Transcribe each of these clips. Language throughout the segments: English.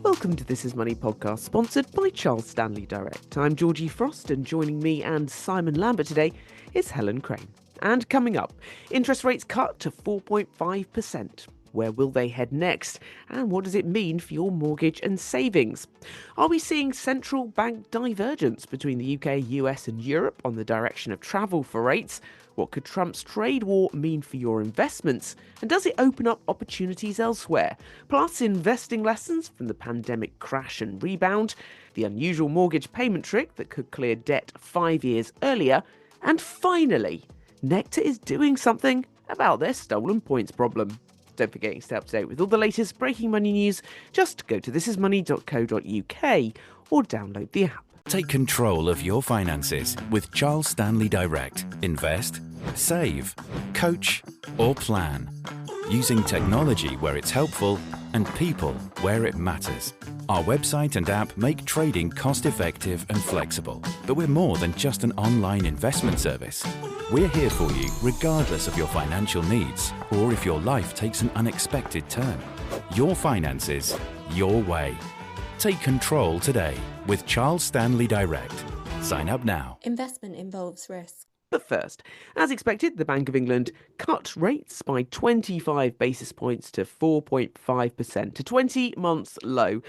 Welcome to This Is Money podcast, sponsored by Charles Stanley Direct. I'm Georgie Frost, and joining me and Simon Lambert today is Helen Crane. And coming up, interest rates cut to 4.5%. Where will they head next? And what does it mean for your mortgage and savings? Are we seeing central bank divergence between the UK, US and Europe on the direction of travel for rates? What could Trump's trade war mean for your investments? And does it open up opportunities elsewhere? Plus, investing lessons from the pandemic crash and rebound, the unusual mortgage payment trick that could clear debt 5 years earlier, and finally, Nectar is doing something about their stolen points problem. Don't forget to stay up to date with all the latest breaking money news. Just go to thisismoney.co.uk or download the app. Take control of your finances with Charles Stanley Direct. Invest, save, coach, or plan. Using technology where it's helpful and people where it matters. Our website and app make trading cost-effective and flexible. But we're more than just an online investment service. We're here for you regardless of your financial needs or if your life takes an unexpected turn. Your finances, your way. Take control today with Charles Stanley Direct. Sign up now. Investment involves risk. But first, as expected, the Bank of England cut rates by 25 basis points to 4.5%, a 20-month low,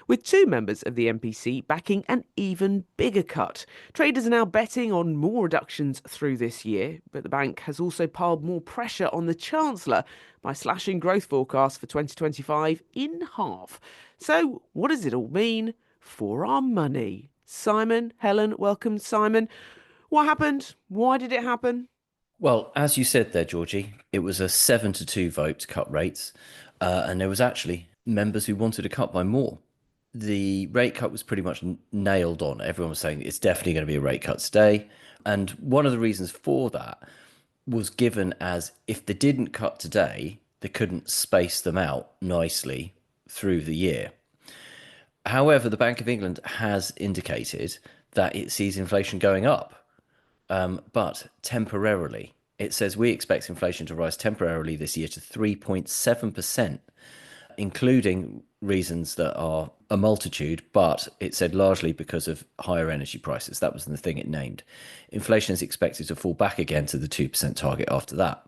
with two members of the MPC backing an even bigger cut. Traders are now betting on more reductions through this year, but the bank has also piled more pressure on the Chancellor by slashing growth forecasts for 2025 in half. So what does it all mean for our money? Simon, Helen, welcome, Simon. What happened? Why did it happen? Well, as you said there, Georgie, it was a 7-2 vote to cut rates, and there was actually members who wanted to cut by more. The rate cut was pretty much nailed on. Everyone was saying it's definitely going to be a rate cut today. And one of the reasons for that was given as if they didn't cut today, they couldn't space them out nicely through the year. However, the Bank of England has indicated that it sees inflation going up, but temporarily. It says we expect inflation to rise temporarily this year to 3.7%, including reasons that are a multitude, but it said largely because of higher energy prices. That was the thing it named. Inflation is expected to fall back again to the 2% target after that.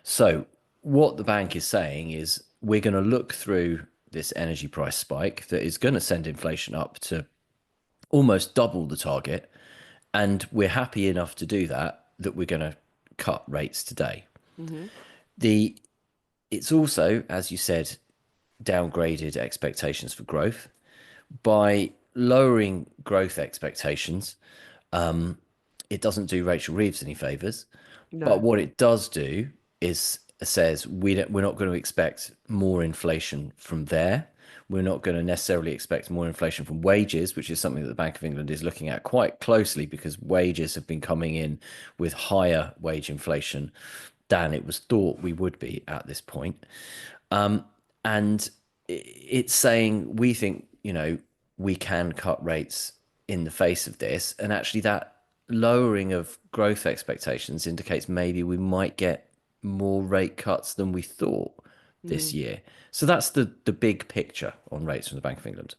So what the bank is saying is we're going to look through this energy price spike that is going to send inflation up to almost double the target. And we're happy enough to do that we're going to cut rates today. Mm-hmm. It's also, as you said, downgraded expectations for growth. By lowering growth expectations, it doesn't do Rachel Reeves any favours. No. But what it does do is says we're not going to expect more inflation from there. We're not going to necessarily expect more inflation from wages, which is something that the Bank of England is looking at quite closely because wages have been coming in with higher wage inflation than it was thought we would be at this point. And it's saying we think, we can cut rates in the face of this. And actually that lowering of growth expectations indicates maybe we might get more rate cuts than we thought this year. So that's the big picture on rates from the Bank of England.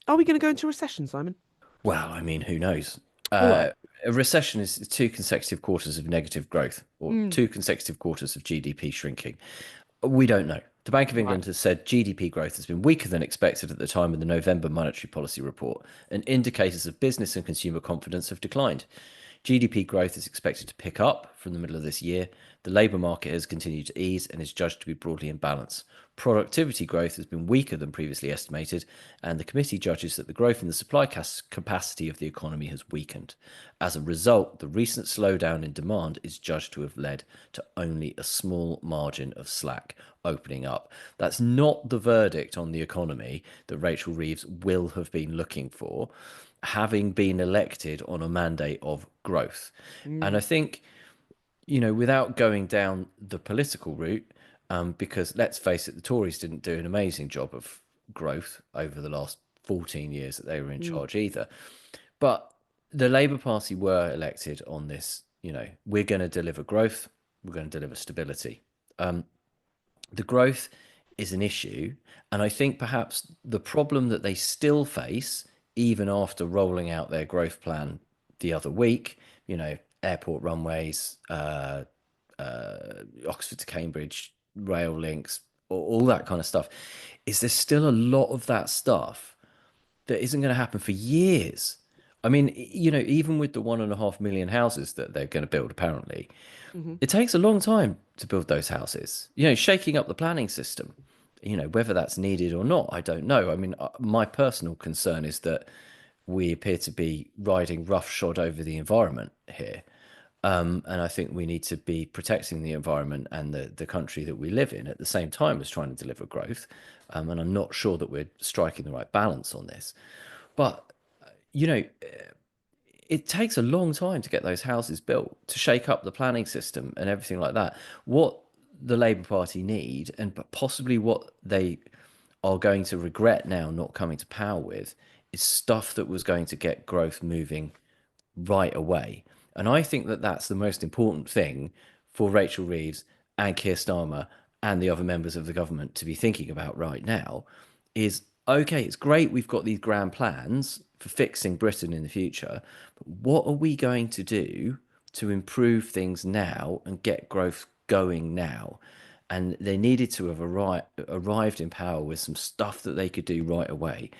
Are we going to go into recession, Simon? Well, I mean, who knows? A recession is 2 consecutive quarters of negative growth or 2 consecutive quarters of GDP shrinking. We don't know. The Bank of England has said GDP growth has been weaker than expected at the time of the November monetary policy report, and indicators of business and consumer confidence have declined. GDP growth is expected to pick up from the middle of this year. The labour market has continued to ease and is judged to be broadly in balance. Productivity growth has been weaker than previously estimated, and the committee judges that the growth in the supply capacity of the economy has weakened. As a result, the recent slowdown in demand is judged to have led to only a small margin of slack opening up. That's not the verdict on the economy that Rachel Reeves will have been looking for, having been elected on a mandate of growth. And I think, without going down the political route, because let's face it, the Tories didn't do an amazing job of growth over the last 14 years that they were in charge either. But the Labour Party were elected on this, we're going to deliver growth, we're going to deliver stability. The growth is an issue. And I think perhaps the problem that they still face, even after rolling out their growth plan the other week, airport runways, Oxford to Cambridge, rail links, all that kind of stuff, is there's still a lot of that stuff that isn't going to happen for years. I mean, even with the 1.5 million houses that they're going to build, apparently, Hmm. it takes a long time to build those houses. Shaking up the planning system, whether that's needed or not, I don't know. I mean, my personal concern is that we appear to be riding roughshod over the environment here. And I think we need to be protecting the environment and the country that we live in at the same time as trying to deliver growth. And I'm not sure that we're striking the right balance on this. But, you know, it takes a long time to get those houses built, to shake up the planning system and everything like that. What the Labour Party need, and possibly what they are going to regret now not coming to power with, is stuff that was going to get growth moving right away. And I think that that's the most important thing for Rachel Reeves and Keir Starmer and the other members of the government to be thinking about right now is, okay, it's great we've got these grand plans for fixing Britain in the future, but what are we going to do to improve things now and get growth going now? And they needed to have arrived in power with some stuff that they could do right away.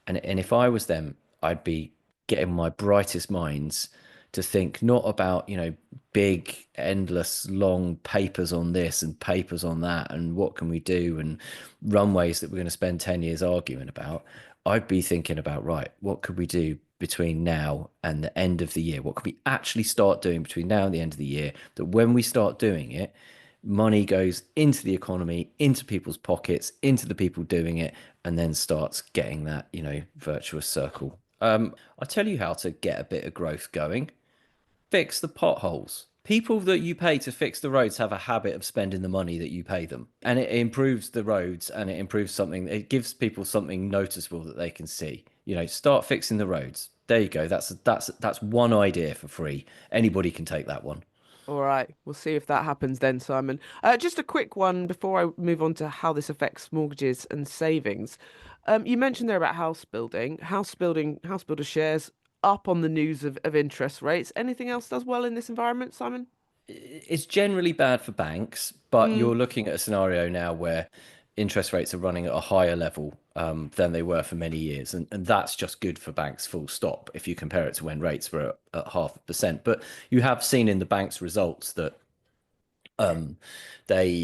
And if I was them, I'd be getting my brightest minds to think not about, big, endless, long papers on this and papers on that and what can we do and runways that we're going to spend 10 years arguing about. I'd be thinking about, right, what could we do between now and the end of the year? What could we actually start doing between now and the end of the year that when we start doing it, money goes into the economy, into people's pockets, into the people doing it, and then starts getting that, virtuous circle. I'll tell you how to get a bit of growth going. Fix the potholes. People that you pay to fix the roads have a habit of spending the money that you pay them. And it improves the roads and it improves something. It gives people something noticeable that they can see. Start fixing the roads. There you go. That's one idea for free. Anybody can take that one. All right, we'll see if that happens then, Simon. Just a quick one before I move on to how this affects mortgages and savings. You mentioned there about house building. House builder shares up on the news of interest rates. Anything else does well in this environment, Simon? It's generally bad for banks, but Mm, you're looking at a scenario now where interest rates are running at a higher level than they were for many years. And that's just good for banks, full stop, if you compare it to when rates were at 0.5%. But you have seen in the bank's results that um, they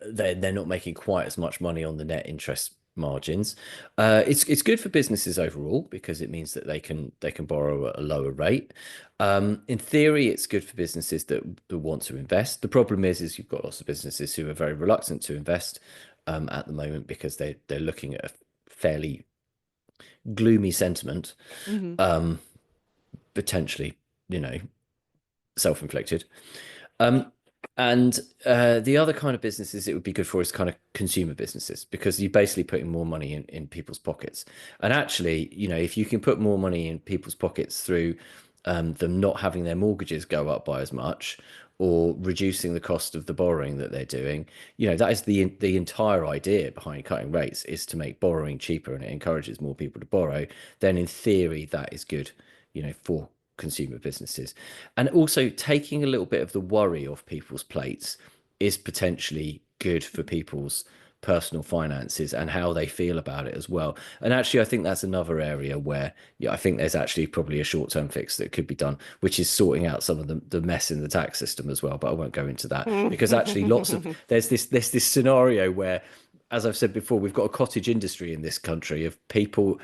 they're not making quite as much money on the net interest margins. It's good for businesses overall because it means that they can borrow at a lower rate. In theory, it's good for businesses that want to invest. The problem is you've got lots of businesses who are very reluctant to invest at the moment because they're looking at a fairly gloomy sentiment, hmm um, potentially, self-inflicted. Um, and the other kind of businesses it would be good for is kind of consumer businesses because you're basically putting more money in people's pockets. And actually, if you can put more money in people's pockets through them not having their mortgages go up by as much or reducing the cost of the borrowing that they're doing, that is the entire idea behind cutting rates is to make borrowing cheaper and it encourages more people to borrow. Then in theory, that is good, for consumer businesses. And also taking a little bit of the worry off people's plates is potentially good for people's personal finances and how they feel about it as well. And actually, I think that's another area where, yeah, I think there's actually probably a short-term fix that could be done, which is sorting out some of the mess in the tax system as well. But I won't go into that because actually, there's this scenario where, as I've said before, we've got a cottage industry in this country of people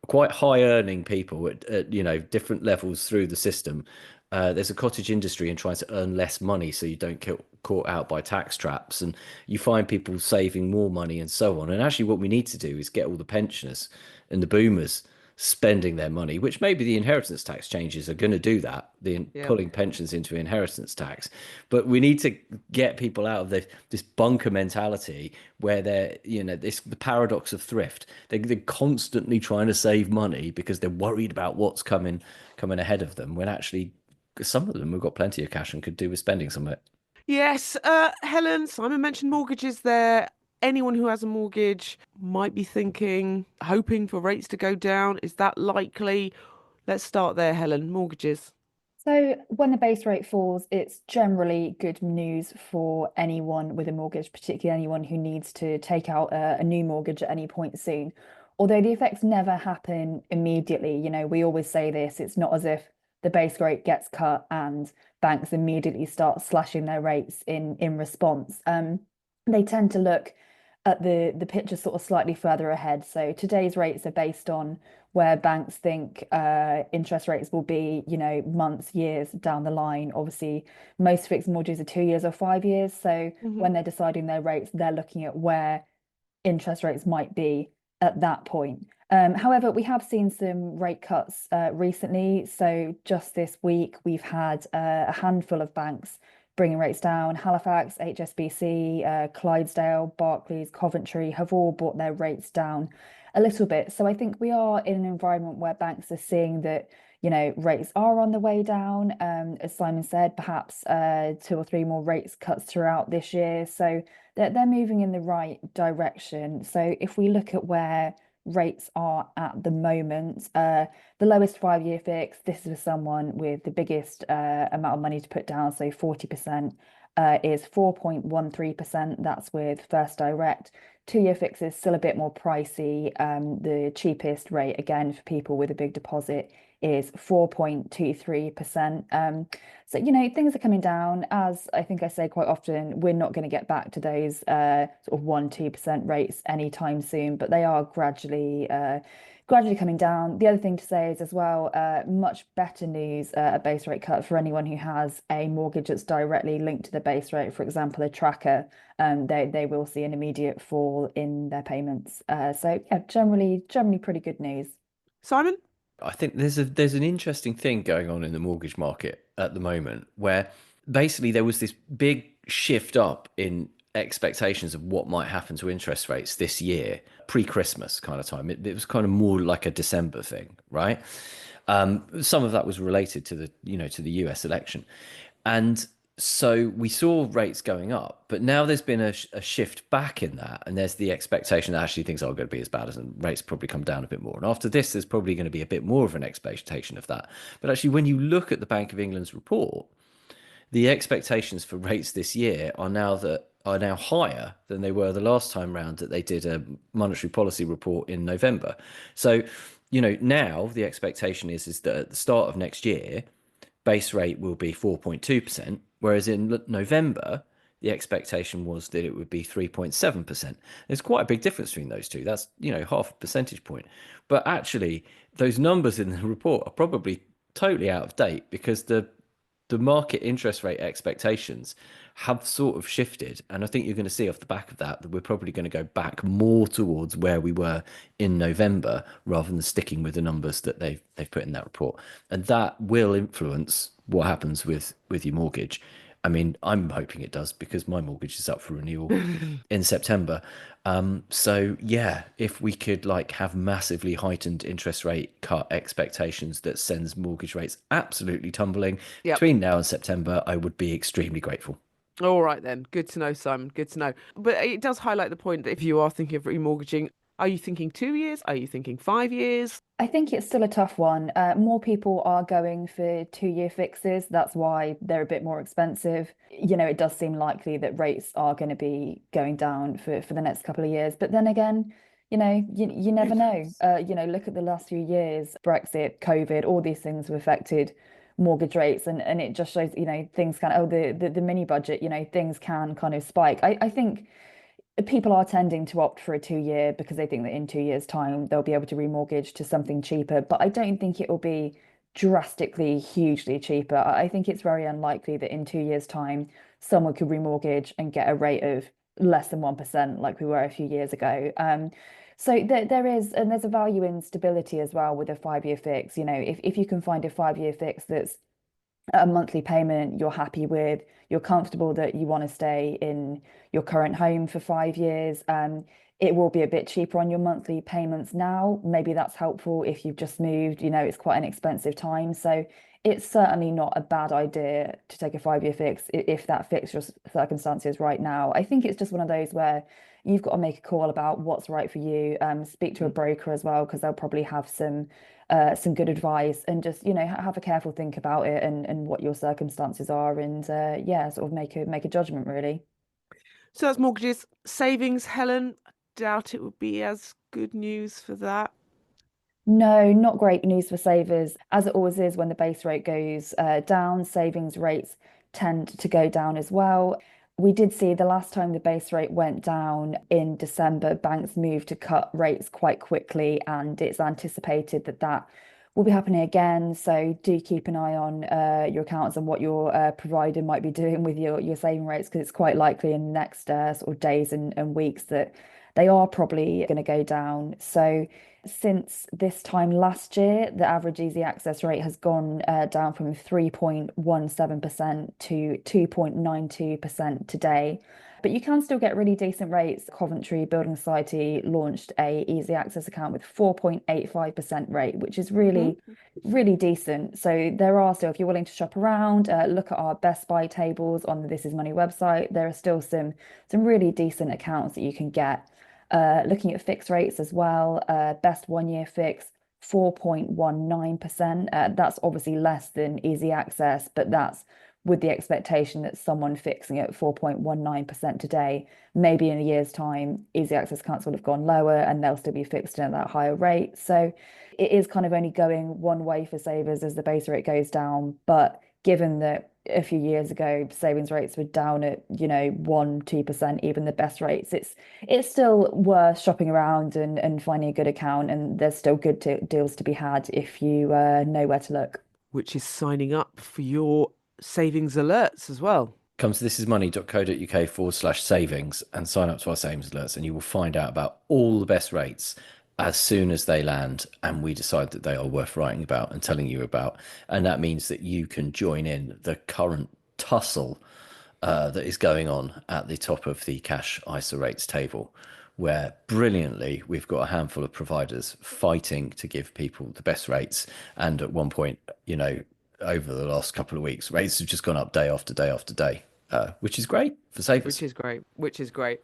quite high earning people at different levels through the system. There's a cottage industry in trying to earn less money so you don't get caught out by tax traps, and you find people saving more money and so on. And actually, what we need to do is get all the pensioners and the boomers spending their money, which maybe the inheritance tax changes are going to do that, the yeah. pulling pensions into inheritance tax. But we need to get people out of this bunker mentality where they're, this the paradox of thrift. They're constantly trying to save money because they're worried about what's coming ahead of them. When actually, some of them have got plenty of cash and could do with spending some of it. Yes, Helen, Simon mentioned mortgages there. anyone who has a mortgage might be thinking, hoping for rates to go down. Is that likely? Let's start there, Helen. Mortgages. So when the base rate falls, it's generally good news for anyone with a mortgage, particularly anyone who needs to take out a new mortgage at any point soon. Although the effects never happen immediately, we always say this, it's not as if the base rate gets cut and banks immediately start slashing their rates in response. They tend to look at the picture sort of slightly further ahead. So today's rates are based on where banks think interest rates will be, months, years down the line. Obviously, most fixed mortgages are 2 years or 5 years. So when they're deciding their rates, they're looking at where interest rates might be at that point. However, we have seen some rate cuts recently. So just this week, we've had a handful of banks bringing rates down. Halifax, HSBC, Clydesdale, Barclays, Coventry have all brought their rates down a little bit. So I think we are in an environment where banks are seeing that, rates are on the way down. As Simon said, perhaps 2 or 3 more rates cuts throughout this year. So they're moving in the right direction. So if we look at where rates are at the moment, the lowest 5-year fix, this is for someone with the biggest amount of money to put down, so 40%, is 4.13%. That's with First Direct. 2-year fix is still a bit more pricey. The cheapest rate, again, for people with a big deposit is 4.23%. So, things are coming down. As I think I say quite often, we're not going to get back to those sort of 1-2% rates anytime soon, but they are gradually coming down. The other thing to say is as well, much better news, a base rate cut for anyone who has a mortgage that's directly linked to the base rate, for example, a tracker. They will see an immediate fall in their payments. So yeah, generally pretty good news. Simon? I think there's an interesting thing going on in the mortgage market at the moment where basically there was this big shift up in expectations of what might happen to interest rates this year, pre-Christmas kind of time. It was kind of more like a December thing, right? Some of that was related to the US election. And so we saw rates going up, but now there's been a shift back in that, and there's the expectation that actually things aren't going to be as bad as, and rates probably come down a bit more. And after this, there's probably going to be a bit more of an expectation of that. But actually, when you look at the Bank of England's report, the expectations for rates this year are now higher than they were the last time round that they did a monetary policy report in November. So, now the expectation is that at the start of next year, base rate will be 4.2%, whereas in November, the expectation was that it would be 3.7%. There's quite a big difference between those two. That's, half a percentage point. But actually, those numbers in the report are probably totally out of date because the market interest rate expectations have sort of shifted. And I think you're going to see off the back of that we're probably going to go back more towards where we were in November rather than sticking with the numbers that they've put in that report. And that will influence what happens with your mortgage. I mean, I'm hoping it does because my mortgage is up for renewal in September. So yeah, if we could have massively heightened interest rate cut expectations that sends mortgage rates absolutely tumbling between now and September, I would be extremely grateful. All right then. Good to know, Simon. Good to know. But it does highlight the point that if you are thinking of remortgaging, are you thinking 2 years? Are you thinking 5 years? I think it's still a tough one. More people are going for 2-year fixes. That's why they're a bit more expensive. It does seem likely that rates are going to be going down for the next couple of years. But then again, you never know. Look at the last few years, Brexit, COVID, all these things have affected mortgage rates, and it just shows, things the mini budget, things can kind of spike. I think people are tending to opt for a 2-year because they think that in 2 years' time they'll be able to remortgage to something cheaper. But I don't think it will be drastically, hugely cheaper. I think it's very unlikely that in 2 years' time someone could remortgage and get a rate of less than 1% like we were a few years ago. So there's a value in stability as well with a 5-year fix. If you can find a 5-year fix that's a monthly payment you're happy with, you're comfortable that you want to stay in your current home for 5 years, it will be a bit cheaper on your monthly payments now. Maybe that's helpful if you've just moved, it's quite an expensive time. So it's certainly not a bad idea to take a 5-year fix if that fits your circumstances right now. I think it's just one of those where you've got to make a call about what's right for you. Speak to a broker as well, because they'll probably have some good advice, and just, have a careful think about it and what your circumstances are, and yeah, sort of make a judgment really. So that's mortgages. Savings, Helen. I doubt it would be as good news for that. No, not great news for savers. As it always is when the base rate goes down, savings rates tend to go down as well. We did see the last time the base rate went down in December, banks moved to cut rates quite quickly, and it's anticipated that that will be happening again. So do keep an eye on your accounts and what your provider might be doing with your saving rates, because it's quite likely in the next sort of days and weeks that they are probably going to go down. So since this time last year, the average easy access rate has gone down from 3.17% to 2.92% today. But you can still get really decent rates. Coventry Building Society launched a easy access account with 4.85% rate, which is really, really decent. So there are still, if you're willing to shop around, look at our Best Buy tables on the This Is Money website. There are still some really decent accounts that you can get. Looking at fixed rates as well, best 1 year fix, 4.19%. That's obviously less than easy access, but that's with the expectation that someone fixing at 4.19% today, maybe in a year's time, easy access accounts will have gone lower and they'll still be fixed in at that higher rate. So it is kind of only going one way for savers as the base rate goes down. But given that a few years ago savings rates were down at 1-2%, even the best rates, it's still worth shopping around and finding a good account, and there's still good deals to be had if you know where to look. Which is signing up for your savings alerts as well. Come to thisismoney.co.uk/savings and sign up to our savings alerts, and you will find out about all the best rates as soon as they land and we decide that they are worth writing about and telling you about. And that means that you can join in the current tussle that is going on at the top of the cash ISA rates table, where brilliantly we've got a handful of providers fighting to give people the best rates. And at one point, over the last couple of weeks, rates have just gone up day after day after day, which is great for savers. Which is great.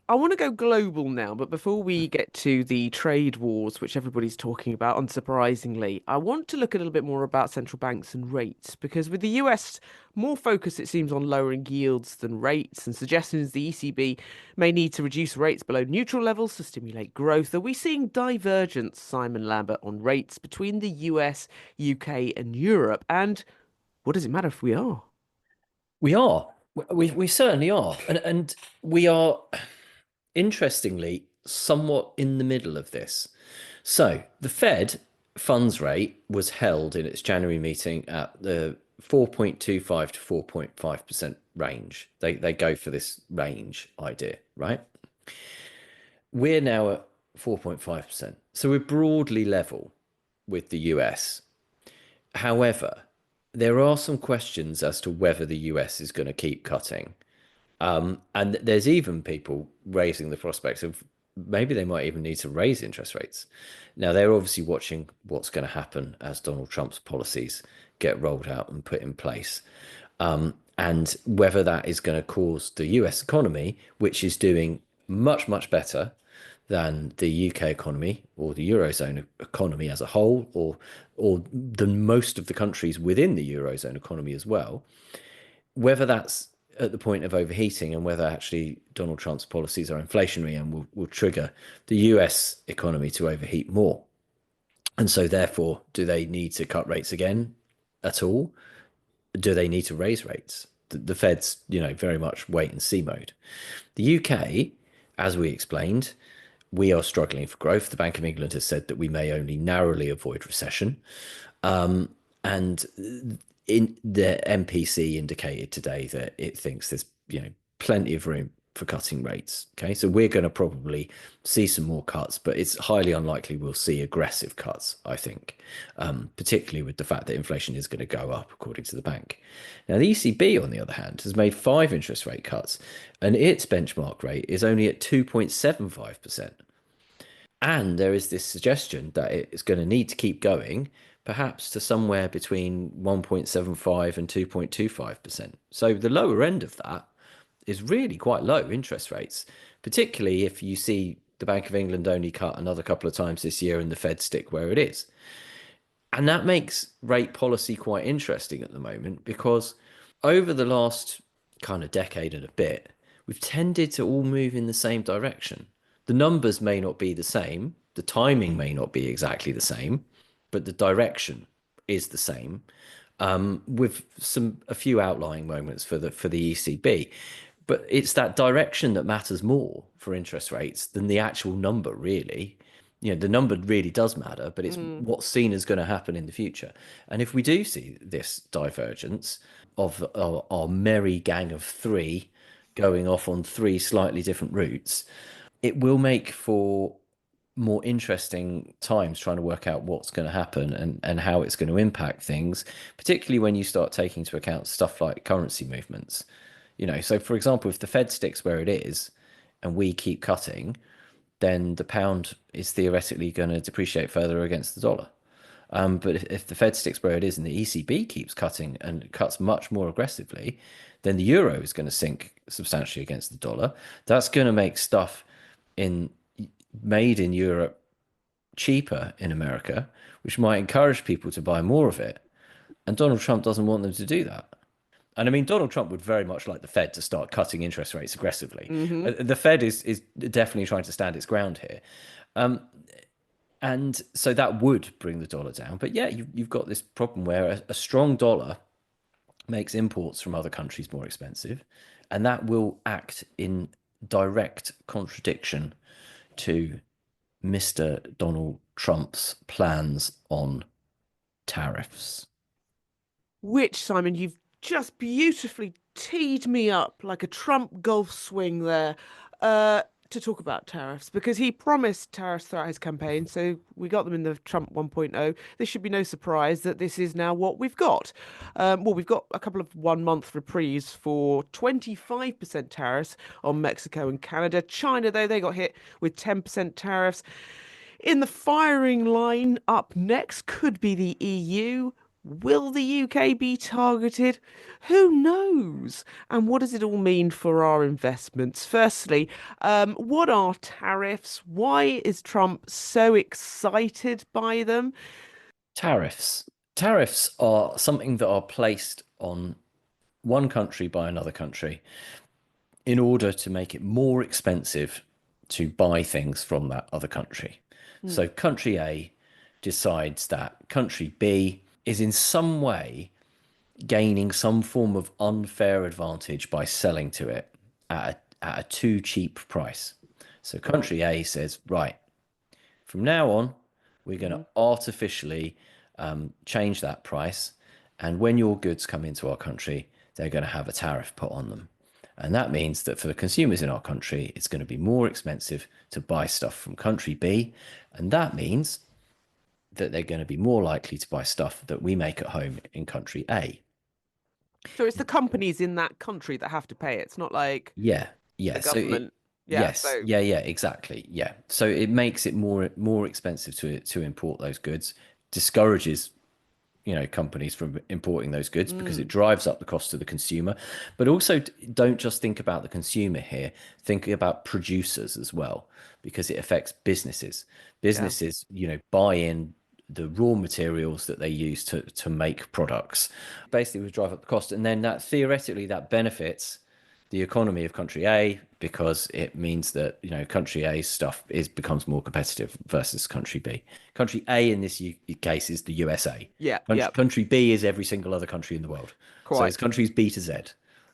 I want to go global now, but before we get to the trade wars, which everybody's talking about, unsurprisingly, I want to look a little bit more about central banks and rates, because with the US more focus, it seems, on lowering yields than rates, and suggestions the ECB may need to reduce rates below neutral levels to stimulate growth. Are we seeing divergence, Simon Lambert, on rates between the US, UK, and Europe? And what does it matter if we are? We are. We certainly are. And we are, interestingly, somewhat in the middle of this. So the Fed funds rate was held in its January meeting at the 4.25 to 4.5% range. They go for this range idea, right? We're now at 4.5%. So we're broadly level with the US. However, there are some questions as to whether the US is going to keep cutting. And there's even people raising the prospect of maybe they might even need to raise interest rates. Now, they're obviously watching what's going to happen as Donald Trump's policies get rolled out and put in place. And whether that is going to cause the US economy, which is doing much, much better than the UK economy or the Eurozone economy as a whole, or than most of the countries within the Eurozone economy as well, whether that's at the point of overheating and whether actually Donald Trump's policies are inflationary and will trigger the US economy to overheat more. And so therefore, do they need to cut rates again at all? Do they need to raise rates? The Fed's, very much wait and see mode. The UK, as we explained, we are struggling for growth. The Bank of England has said that we may only narrowly avoid recession. And in the MPC indicated today that it thinks there's plenty of room for cutting rates. Okay, so we're going to probably see some more cuts, but it's highly unlikely we'll see aggressive cuts, I think, particularly with the fact that inflation is going to go up, according to the bank. Now, the ECB, on the other hand, has made 5 interest rate cuts, and its benchmark rate is only at 2.75%. And there is this suggestion that it's going to need to keep going, perhaps to somewhere between 1.75 and 2.25%. So the lower end of that is really quite low interest rates, particularly if you see the Bank of England only cut another couple of times this year and the Fed stick where it is. And that makes rate policy quite interesting at the moment because over the last kind of decade and a bit, we've tended to all move in the same direction. The numbers may not be the same, the timing may not be exactly the same, but the direction is the same, with a few outlying moments for the ECB. But it's that direction that matters more for interest rates than the actual number, really. The number really does matter, but it's what's seen as going to happen in the future. And if we do see this divergence of our merry gang of three going off on three slightly different routes, it will make for more interesting times trying to work out what's going to happen and how it's going to impact things, particularly when you start taking into account stuff like currency movements. So for example, if the Fed sticks where it is and we keep cutting, then the pound is theoretically going to depreciate further against the dollar. But if the Fed sticks where it is and the ECB keeps cutting and cuts much more aggressively, then the euro is going to sink substantially against the dollar. That's going to make stuff made in Europe cheaper in America, which might encourage people to buy more of it. And Donald Trump doesn't want them to do that. And I mean, Donald Trump would very much like the Fed to start cutting interest rates aggressively. The Fed is definitely trying to stand its ground here. And so that would bring the dollar down. But yeah, you've got this problem where a strong dollar makes imports from other countries more expensive. And that will act in direct contradiction to Mr. Donald Trump's plans on tariffs. Which, Simon, you've just beautifully teed me up like a Trump golf swing there to talk about tariffs, because he promised tariffs throughout his campaign. So we got them in the Trump 1.0. This should be no surprise that this is now what we've got. Well, we've got a couple of 1 month reprieves for 25% tariffs on Mexico and Canada. China, though, they got hit with 10% tariffs. In the firing line up next could be the EU. Will the UK be targeted? Who knows? And what does it all mean for our investments? Firstly, what are tariffs? Why is Trump so excited by them? Tariffs. Tariffs are something that are placed on one country by another country in order to make it more expensive to buy things from that other country. So country A decides that country B is in some way gaining some form of unfair advantage by selling to it at a too cheap price. So country A says, right, from now on, we're going to artificially change that price. And when your goods come into our country, they're going to have a tariff put on them. And that means that for the consumers in our country, it's going to be more expensive to buy stuff from country B. And that means that they're going to be more likely to buy stuff that we make at home in country A. So it's the companies in that country that have to pay it. It's not like Yeah. the government. Yes. Yeah. Exactly. Yeah. So it makes it more expensive to import those goods, discourages companies from importing those goods because it drives up the cost to the consumer. But also don't just think about the consumer here, think about producers as well, because it affects businesses. Businesses, buy in the raw materials that they use to make products. Basically, we drive up the cost, and then that theoretically that benefits the economy of country A because it means that country A's stuff becomes more competitive versus country B. Country A in this case is the USA. Yeah, Country B is every single other country in the world. Quite. So it's countries B to Z,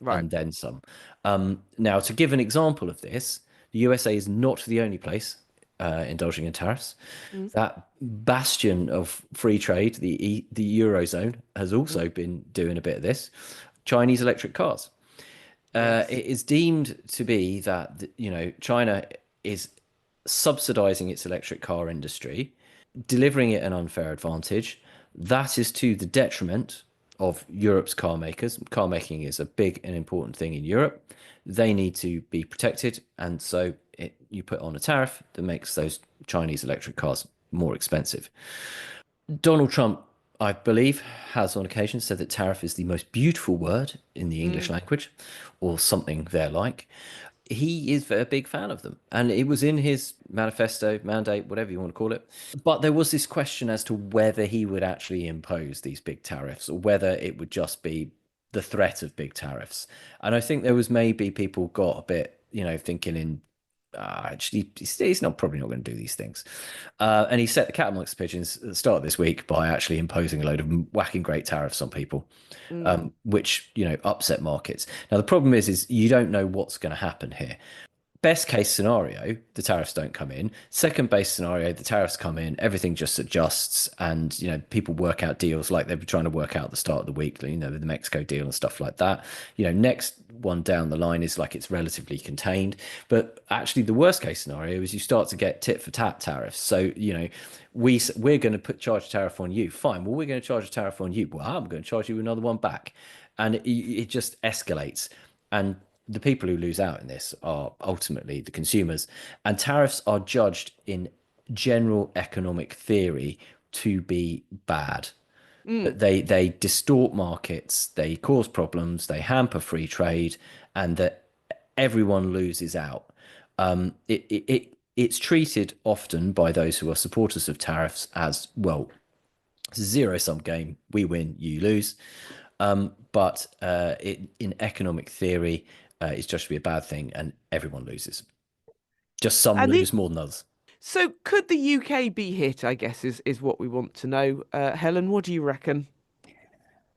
Right. and then some. Now, to give an example of this, the USA is not the only place indulging in tariffs. That bastion of free trade, the Eurozone, has also been doing a bit of this. Chinese electric cars. It is deemed to be that China is subsidizing its electric car industry, delivering it an unfair advantage. That is to the detriment of Europe's car makers. Car making is a big and important thing in Europe. They need to be protected, and so you put on a tariff that makes those Chinese electric cars more expensive. Donald Trump, I believe, has on occasion said that tariff is the most beautiful word in the English language, or something there like. he is a big fan of them, and it was in his manifesto, mandate, whatever you want to call it. But there was this question as to whether he would actually impose these big tariffs, or whether it would just be the threat of big tariffs. And I think there was maybe people got a bit, thinking in actually, he's not probably not going to do these things. And he set the cat amongst the pigeons at the start of this week by actually imposing a load of whacking great tariffs on people, which upset markets. Now the problem is you don't know what's going to happen here. Best case scenario, the tariffs don't come in. Second base scenario, the tariffs come in, everything just adjusts, and people work out deals like they were trying to work out at the start of the week, the Mexico deal and stuff like that. Next one down the line is like it's relatively contained. But actually, the worst case scenario is you start to get tit for tat tariffs. So we're going to charge a tariff on you. Fine. Well, we're going to charge a tariff on you. Well, I'm going to charge you another one back, and it just escalates. And the people who lose out in this are ultimately the consumers. And tariffs are judged in general economic theory to be bad. They distort markets, they cause problems, they hamper free trade, and that everyone loses out. It's treated often by those who are supporters of tariffs as, well, zero-sum game. We win, you lose. But in economic theory, it's just to be a bad thing, and everyone loses. Just some lose more than others. So could the UK be hit, I guess, is what we want to know. Helen, what do you reckon?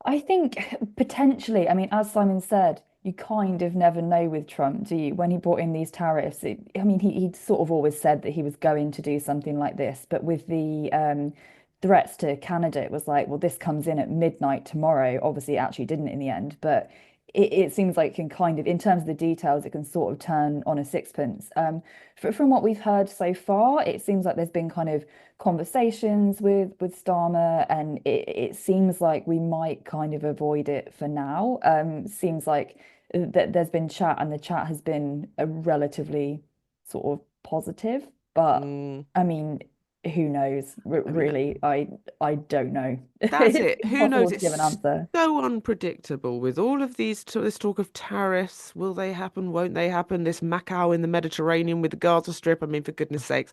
I think potentially, I mean, as Simon said, you kind of never know with Trump, do you? When he brought in these tariffs, I mean, he'd sort of always said that he was going to do something like this, but with the threats to Canada, it was like, well, this comes in at midnight tomorrow. Obviously, it actually didn't in the end, but it seems like it can kind of, in terms of the details, it can sort of turn on a sixpence. From what we've heard so far, it seems like there's been kind of conversations with Starmer, and it seems like we might kind of avoid it for now. Seems like that there's been chat, and the chat has been a relatively sort of positive, but I mean, who knows? Really, I don't know. That's It's it. Who impossible knows? to give an It's answer. so unpredictable with all of this talk of tariffs. Will they happen? Won't they happen? This Macau in the Mediterranean with the Gaza Strip. I mean, for goodness sakes.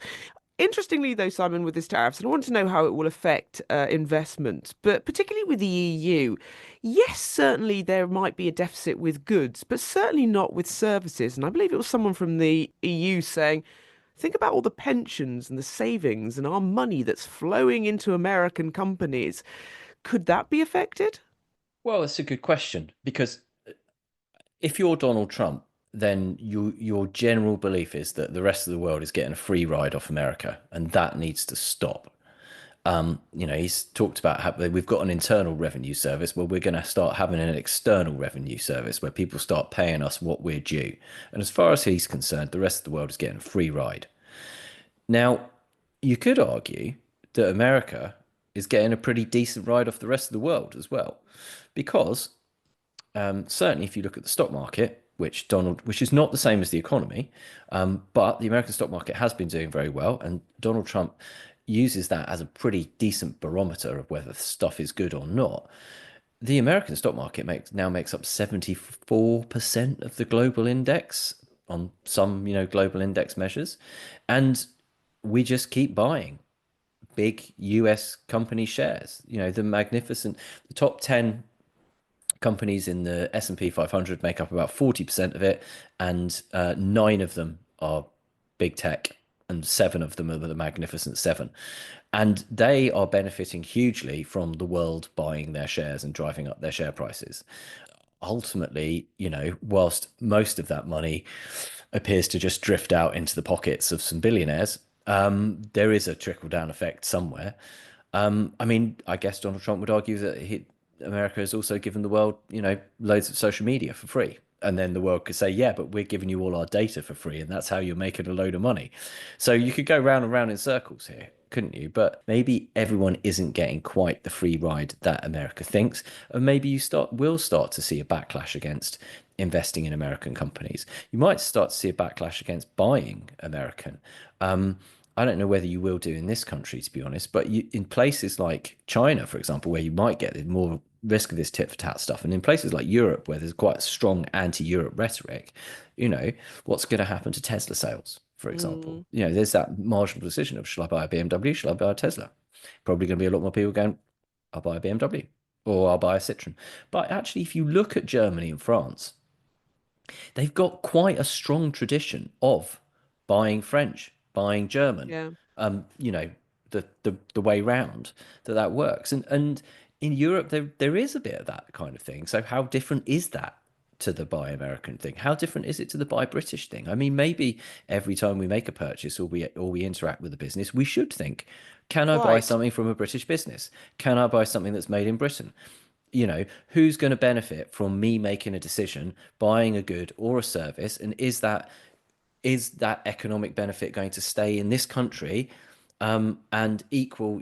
Interestingly, though, Simon, with this tariffs, and I want to know how it will affect investment, but particularly with the EU. Yes, certainly there might be a deficit with goods, but certainly not with services. And I believe it was someone from the EU saying, think about all the pensions and the savings and our money that's flowing into American companies. Could that be affected? Well, it's a good question, because if you're Donald Trump, then your general belief is that the rest of the world is getting a free ride off America, and that needs to stop. He's talked about how we've got an internal revenue service. Well, we're going to start having an external revenue service where people start paying us what we're due. And as far as he's concerned, the rest of the world is getting a free ride. Now, you could argue that America is getting a pretty decent ride off the rest of the world as well, because certainly if you look at the stock market, which is not the same as the economy, but the American stock market has been doing very well, and Donald Trump uses that as a pretty decent barometer of whether stuff is good or not. The American stock market now makes up 74% of the global index on some, global index measures. And we just keep buying big US company shares. The top 10 companies in the S&P 500 make up about 40% of it, and 9 of them are big tech, and 7 of them are the Magnificent Seven. And they are benefiting hugely from the world buying their shares and driving up their share prices. Ultimately, whilst most of that money appears to just drift out into the pockets of some billionaires, there is a trickle-down effect somewhere. I mean, I guess Donald Trump would argue that America has also given the world, loads of social media for free. And then the world could say, yeah, but we're giving you all our data for free, and that's how you're making a load of money. So you could go round and round in circles here, couldn't you? But maybe everyone isn't getting quite the free ride that America thinks. And maybe you will start to see a backlash against investing in American companies. You might start to see a backlash against buying American. I don't know whether you will do in this country, to be honest, but in places like China, for example, where you might get more risk of this tit for tat stuff. And in places like Europe, where there's quite a strong anti-Europe rhetoric, what's going to happen to Tesla sales, for example? Mm, There's that marginal decision of, shall I buy a BMW? Shall I buy a Tesla? Probably going to be a lot more people going, I'll buy a BMW or I'll buy a Citroen. But actually, if you look at Germany and France, they've got quite a strong tradition of buying French, buying German. yeah, You know, the way round that works. And in Europe, there is a bit of that kind of thing. So how different is that to the buy American thing? How different is it to the buy British thing? I mean, maybe every time we make a purchase or we interact with a business, we should think, can I buy quite. something from a British business? Can I buy something that's made in Britain? Who's going to benefit from me making a decision, buying a good or a service, and is that economic benefit going to stay in this country, and equal,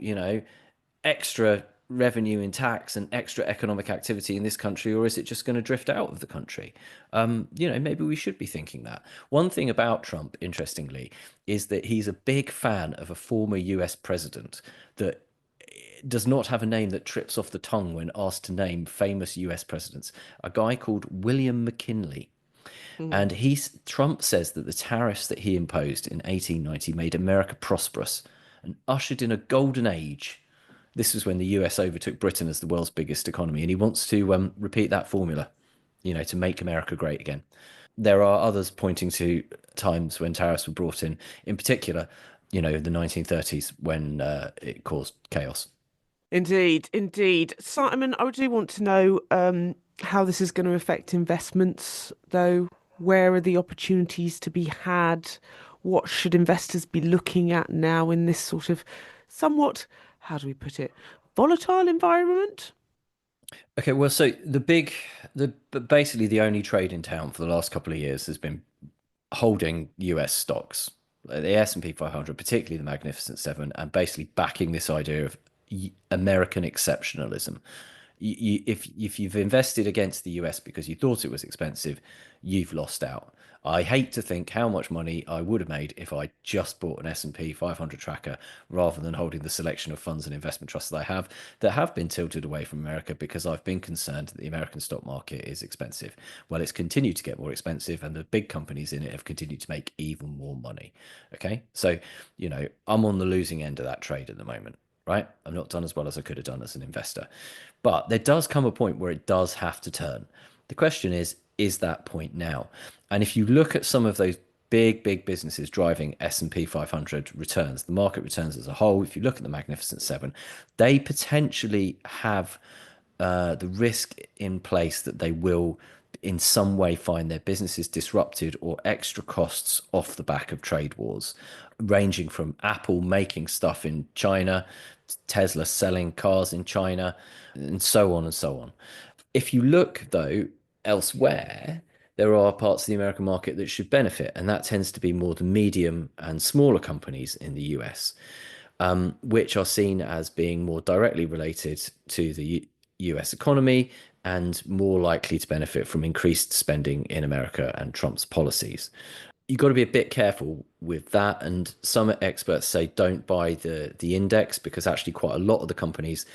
extra revenue in tax and extra economic activity in this country, or is it just going to drift out of the country? Maybe we should be thinking that. One thing about Trump, interestingly, is that he's a big fan of a former US president that does not have a name that trips off the tongue when asked to name famous US presidents, a guy called William McKinley. Mm. And Trump says that the tariffs that he imposed in 1890 made America prosperous and ushered in a golden age. This was when the US overtook Britain as the world's biggest economy, and he wants to repeat that formula, to make America great again. There are others pointing to times when tariffs were brought in particular, the 1930s, when it caused chaos. Indeed, indeed. Simon, I do want to know how this is going to affect investments, though. Where are the opportunities to be had? What should investors be looking at now in this sort of somewhat, how do we put it, volatile environment? Okay, well, so basically the only trade in town for the last couple of years has been holding US stocks, like the S&P 500, particularly the Magnificent Seven, and basically backing this idea of American exceptionalism. If you've invested against the US because you thought it was expensive, you've lost out. I hate to think how much money I would have made if I just bought an S&P 500 tracker rather than holding the selection of funds and investment trusts that have been tilted away from America because I've been concerned that the American stock market is expensive. Well, it's continued to get more expensive, and the big companies in it have continued to make even more money. Okay, so I'm on the losing end of that trade at the moment. Right? I've not done as well as I could have done as an investor. But there does come a point where it does have to turn. The question is that point now? And if you look at some of those big businesses driving S&P 500 returns, the market returns as a whole, if you look at the Magnificent Seven, they potentially have the risk in place that they will in some way find their businesses disrupted or extra costs off the back of trade wars, ranging from Apple making stuff in China, Tesla selling cars in China, and so on and so on. If you look, though, elsewhere, there are parts of the American market that should benefit, and that tends to be more the medium and smaller companies in the US, which are seen as being more directly related to the US economy and more likely to benefit from increased spending in America and Trump's policies. You've got to be a bit careful with that. And some experts say don't buy the index, because actually quite a lot of the companies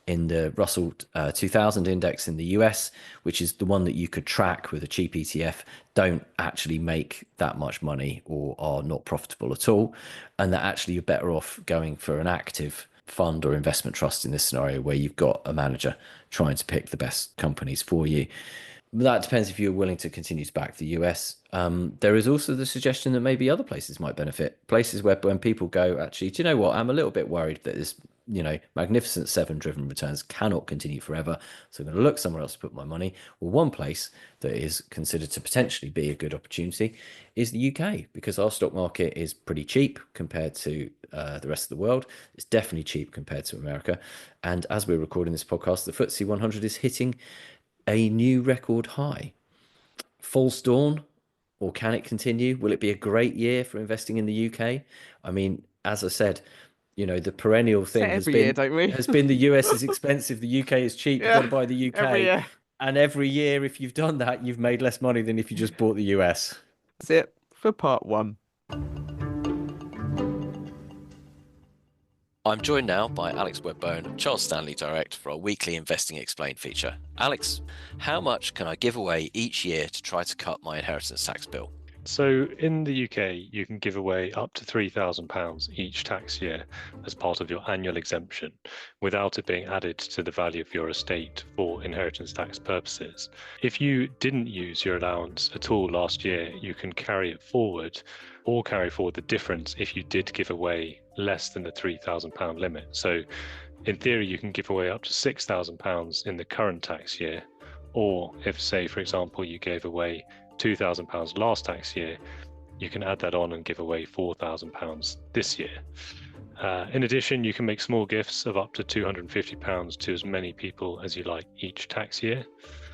in the Russell 2000 index in the US, which is the one that you could track with a cheap ETF, don't actually make that much money or are not profitable at all. And that actually you're better off going for an active fund or investment trust in this scenario, where you've got a manager trying to pick the best companies for you. That depends if you're willing to continue to back the US. There is also the suggestion that maybe other places might benefit. Places where when people go, actually, do you know what? I'm a little bit worried that this, Magnificent Seven driven returns cannot continue forever. So I'm going to look somewhere else to put my money. Well, one place that is considered to potentially be a good opportunity is the UK, because our stock market is pretty cheap compared to the rest of the world. It's definitely cheap compared to America. And as we're recording this podcast, the FTSE 100 is hitting a new record high. False dawn, or can it continue? Will it be a great year for investing in the UK? I mean, as I said, the perennial Say thing it has every year, been don't we? the US is expensive, the UK is cheap, you've got Yeah, to buy the every UK. year. And every year, if you've done that, you've made less money than if you just bought the US. That's it for part one. I'm joined now by Alex Webbone, Charles Stanley Direct, for our weekly Investing Explained feature. Alex, how much can I give away each year to try to cut my inheritance tax bill? So in the UK, you can give away up to £3,000 each tax year as part of your annual exemption without it being added to the value of your estate for inheritance tax purposes. If you didn't use your allowance at all last year, you can carry it forward or carry forward the difference if you did give away less than the £3,000 limit. So in theory, you can give away up to £6,000 in the current tax year, or if, say, for example, you gave away £2,000 last tax year, you can add that on and give away £4,000 this year. In addition, you can make small gifts of up to £250 to as many people as you like each tax year.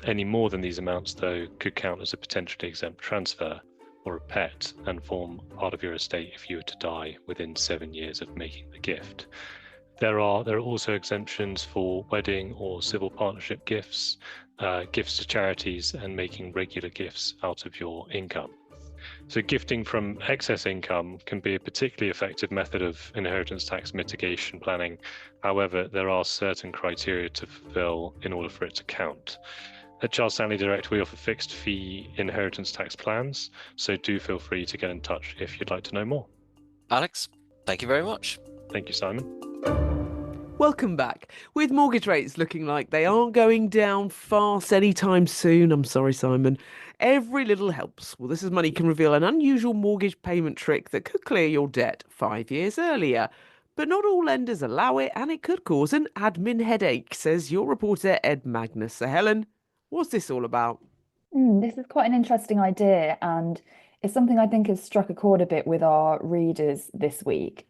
Any more than these amounts, though, could count as a potentially exempt transfer or a pet and form part of your estate if you were to die within 7 years of making the gift. There are also exemptions for wedding or civil partnership gifts, gifts to charities, and making regular gifts out of your income. So gifting from excess income can be a particularly effective method of inheritance tax mitigation planning. However, there are certain criteria to fulfill in order for it to count. At Charles Stanley Direct, we offer fixed fee inheritance tax plans, so do feel free to get in touch if you'd like to know more. Alex, thank you very much. Thank you, Simon. Welcome back. With mortgage rates looking like they aren't going down fast anytime soon, I'm sorry, Simon, every little helps. Well, This Is Money can reveal an unusual mortgage payment trick that could clear your debt 5 years earlier. But not all lenders allow it, and it could cause an admin headache, says your reporter Ed Magnus. So, Helen, what's this all about? This is quite an interesting idea, and it's something I think has struck a chord a bit with our readers this week.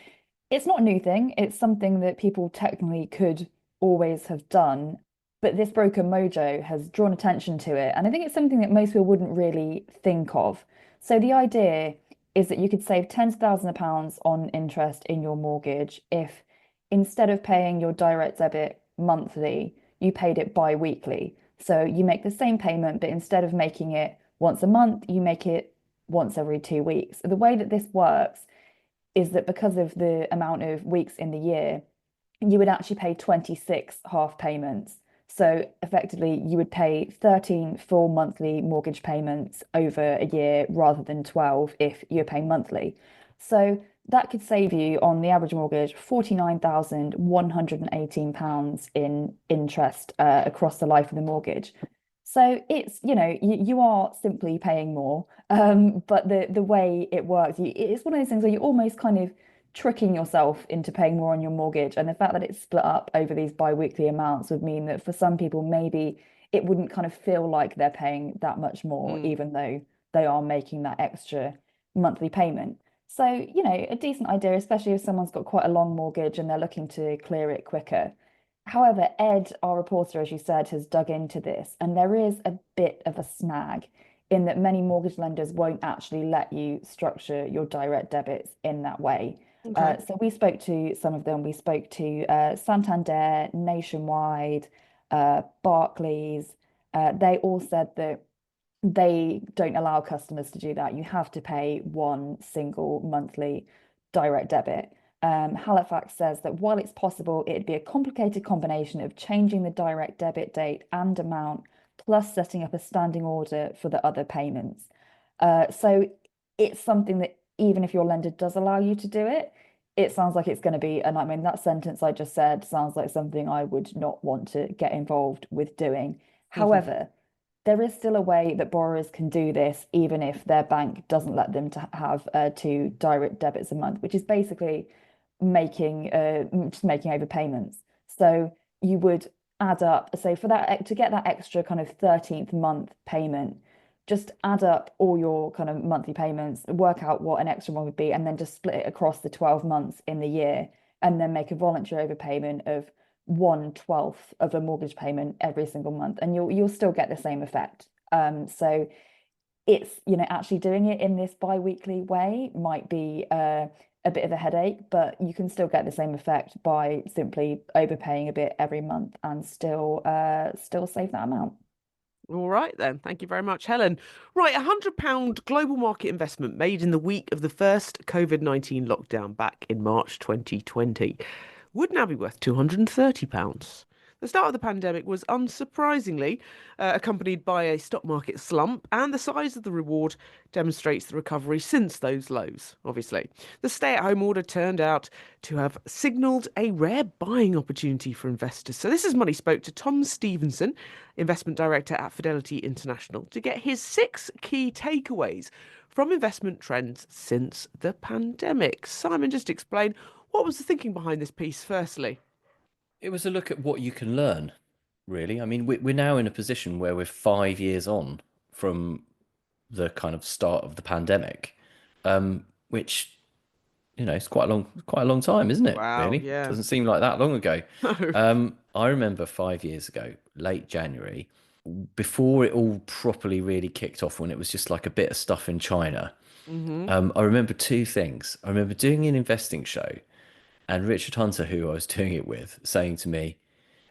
It's not a new thing, it's something that people technically could always have done, but this broker Mojo has drawn attention to it, and I think it's something that most people wouldn't really think of. So the idea is that you could save tens of thousands of pounds on interest in your mortgage if instead of paying your direct debit monthly, you paid it bi-weekly. So you make the same payment, but instead of making it once a month, you make it once every 2 weeks. The way that this works is that because of the amount of weeks in the year, you would actually pay 26 half payments. So effectively, you would pay 13 full monthly mortgage payments over a year rather than 12 if you're paying monthly. So that could save you on the average mortgage £49,118 in interest across the life of the mortgage. So it's, you are simply paying more, but the way it works, it's one of those things where you're almost kind of tricking yourself into paying more on your mortgage. And the fact that it's split up over these bi-weekly amounts would mean that for some people, maybe it wouldn't kind of feel like they're paying that much more, even though they are making that extra monthly payment. So, a decent idea, especially if someone's got quite a long mortgage and they're looking to clear it quicker. However, Ed, our reporter, as you said, has dug into this, and there is a bit of a snag in that many mortgage lenders won't actually let you structure your direct debits in that way. Okay. So we spoke to some of them. We spoke to Santander, Nationwide, Barclays. They all said that they don't allow customers to do that. You have to pay one single monthly direct debit. Halifax says that while it's possible, it'd be a complicated combination of changing the direct debit date and amount, plus setting up a standing order for the other payments. So it's something that even if your lender does allow you to do it, it sounds like it's going to be, and I mean, that sentence I just said sounds like something I would not want to get involved with doing. However, there is still a way that borrowers can do this, even if their bank doesn't let them to have 2 direct debits a month, which is basically making just making overpayments. So you would add up, so for that to get that extra kind of 13th month payment, just add up all your kind of monthly payments, work out what an extra one would be, and then just split it across the 12 months in the year, and then make a voluntary overpayment of 1/12 of a mortgage payment every single month, and you'll still get the same effect. So it's, actually doing it in this bi-weekly way might be a bit of a headache, but you can still get the same effect by simply overpaying a bit every month and still save that amount. All right, then. Thank you very much, Helen. Right, £100 global market investment made in the week of the first COVID-19 lockdown back in March 2020. would now be worth £230. The start of the pandemic was unsurprisingly accompanied by a stock market slump, and the size of the reward demonstrates the recovery since those lows, obviously. The stay at home order turned out to have signalled a rare buying opportunity for investors. So, this is Money spoke to Tom Stevenson, investment director at Fidelity International, to get his 6 key takeaways from investment trends since the pandemic. Simon, just explain what was the thinking behind this piece, firstly? It was a look at what you can learn, really. I mean, we're now in a position where we're 5 years on from the kind of start of the pandemic, which it's quite a long time, isn't it? Wow, Really, yeah. doesn't seem like that long ago. No. I remember 5 years ago, late January, before it all properly really kicked off, when it was just like a bit of stuff in China. Mm-hmm. I remember two things. I remember doing an investing show, and Richard Hunter, who I was doing it with, saying to me,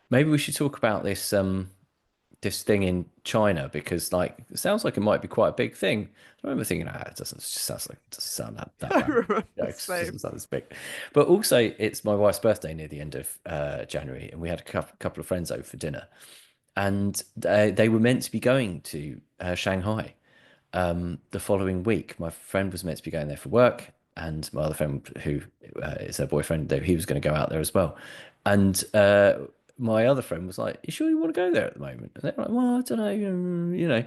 maybe we should talk about this thing in China, because like it sounds like it might be quite a big thing. I remember thinking, it doesn't sound that I bad. remember You know, the it same. doesn't sound as big. But also, it's my wife's birthday near the end of January, and we had a couple of friends over for dinner, and they were meant to be going to Shanghai the following week. My friend was meant to be going there for work, and my other friend, who is her boyfriend, he was going to go out there as well. And my other friend was like, "You sure you want to go there at the moment?" And they're like, "Well, I don't know,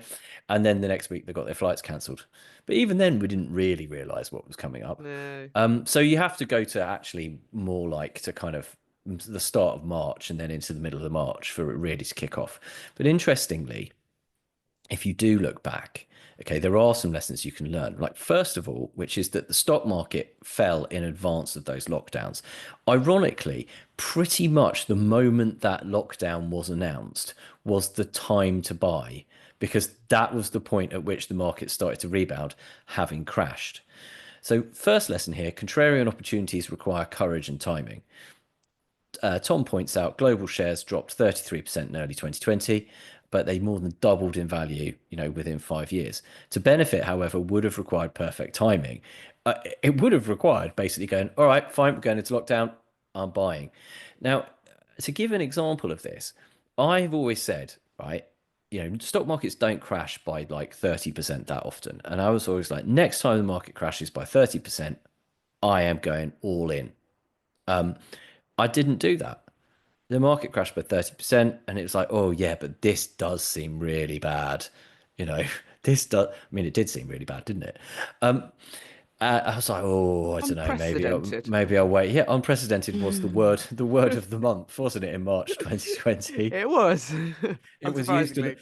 And then the next week they got their flights cancelled. But even then, we didn't really realize what was coming up. No. So you have to go to actually more like to kind of the start of March and then into the middle of the March for it really to kick off. But interestingly, if you do look back, okay, there are some lessons you can learn. Like, first of all, which is that the stock market fell in advance of those lockdowns. Ironically, pretty much the moment that lockdown was announced was the time to buy, because that was the point at which the market started to rebound, having crashed. So, first lesson here, contrarian opportunities require courage and timing. Tom points out global shares dropped 33% in early 2020, but they more than doubled in value, within 5 years. To benefit, however, would have required perfect timing. It would have required basically going, all right, fine, we're going into lockdown, I'm buying. Now, to give an example of this, I've always said, right, stock markets don't crash by like 30% that often. And I was always like, next time the market crashes by 30%, I am going all in. I didn't do that. The market crashed by 30%, and it was like, oh yeah, but this does seem really bad. You know, it did seem really bad, didn't it? I was like, oh, I don't know, Unprecedented. maybe I'll wait. Yeah, unprecedented was the word of the month, wasn't it, in March 2020? It was, It was used unsurprisingly.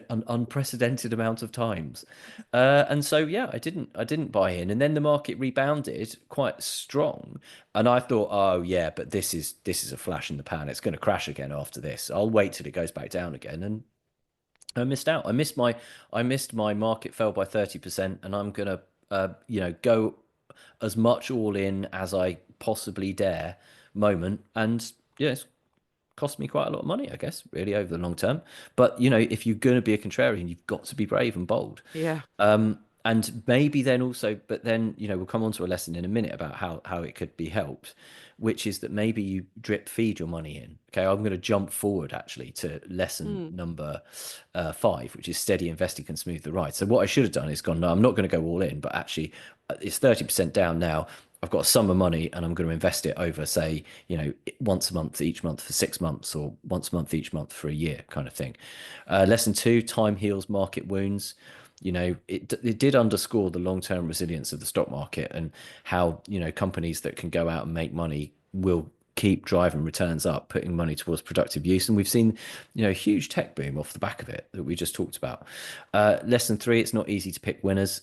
an unprecedented amount of times, and so yeah, I didn't buy in, and then the market rebounded quite strong, and I thought, oh yeah, but this is a flash in the pan. It's going to crash again after this. I'll wait till it goes back down again, and I missed out. I missed my market fell by 30%, and I'm gonna go as much all in as I possibly dare moment, and yeah, it's cost me quite a lot of money, I guess, really over the long term. But if you're going to be a contrarian, you've got to be brave and bold. Yeah. And maybe then also, but then we'll come on to a lesson in a minute about how it could be helped, which is that maybe you drip feed your money in. Okay, I'm going to jump forward actually to lesson number 5, which is steady investing can smooth the ride. So what I should have done is gone, no, I'm not going to go all in, but actually it's 30% down now. I've got a sum of money and I'm going to invest it over, say, once a month, each month for 6 months, or once a month, each month for a year, kind of thing. Lesson 2, time heals market wounds. It did underscore the long-term resilience of the stock market, and how, companies that can go out and make money will keep driving returns up, putting money towards productive use. And we've seen, a huge tech boom off the back of it that we just talked about. Lesson 3, it's not easy to pick winners.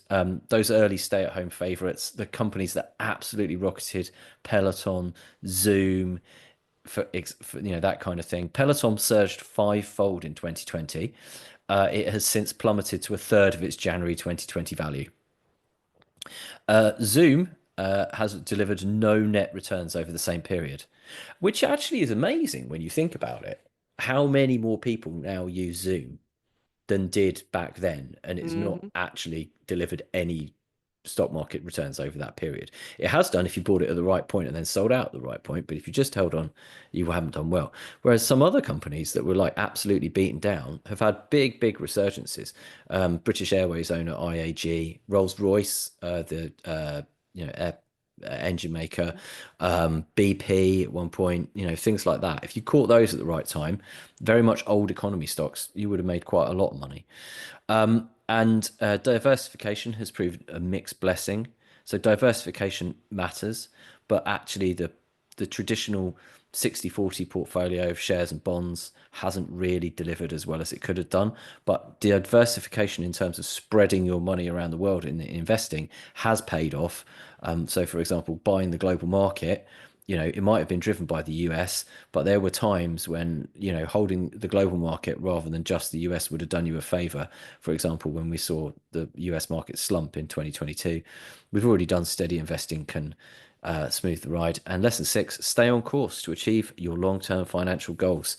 Those early stay-at-home favorites, the companies that absolutely rocketed, Peloton, Zoom, for that kind of thing. Peloton surged 5-fold in 2020. It has since plummeted to a third of its January 2020 value. Zoom has delivered no net returns over the same period, which actually is amazing when you think about it. How many more people now use Zoom than did back then, and it's not Hmm. actually delivered any stock market returns over that period. It has done if you bought it at the right point and then sold out at the right point, but if you just held on, you haven't done well. Whereas some other companies that were like absolutely beaten down have had big resurgences. British Airways owner IAG, Rolls-Royce, the engine maker, BP at one point, things like that. If you caught those at the right time, very much old economy stocks, you would have made quite a lot of money. And diversification has proved a mixed blessing. So diversification matters, but actually the traditional 60-40 portfolio of shares and bonds hasn't really delivered as well as it could have done. But the diversification in terms of spreading your money around the world in investing has paid off. So, for example, buying the global market, it might have been driven by the US, but there were times when, holding the global market rather than just the US would have done you a favor. For example, when we saw the US market slump in 2022, we've already done steady investing can smooth the ride. And lesson 6, stay on course to achieve your long-term financial goals.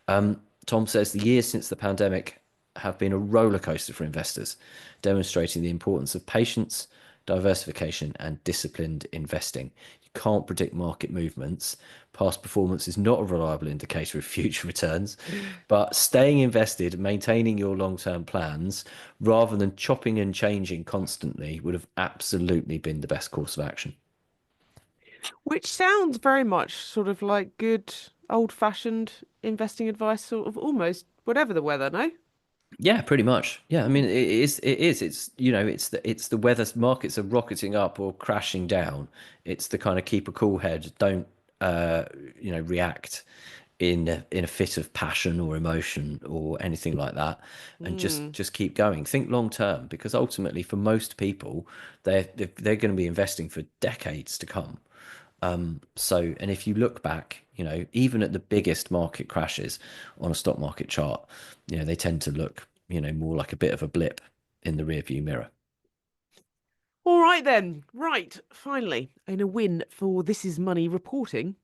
Tom says the years since the pandemic have been a roller coaster for investors, demonstrating the importance of patience, diversification, and disciplined investing. You can't predict market movements. Past performance is not a reliable indicator of future returns, but staying invested, maintaining your long-term plans rather than chopping and changing constantly would have absolutely been the best course of action. Which sounds very much sort of like good old-fashioned investing advice, sort of almost whatever the weather, no? Yeah, pretty much. Yeah, I mean, it is. It's it's the weather markets are rocketing up or crashing down. It's the kind of keep a cool head, don't react in a fit of passion or emotion or anything like that, and just keep going. Think long term, because ultimately, for most people, they're going to be investing for decades to come. And if you look back, even at the biggest market crashes on a stock market chart, they tend to look, more like a bit of a blip in the rearview mirror. All right then. Right, finally, in a win for This Is Money reporting,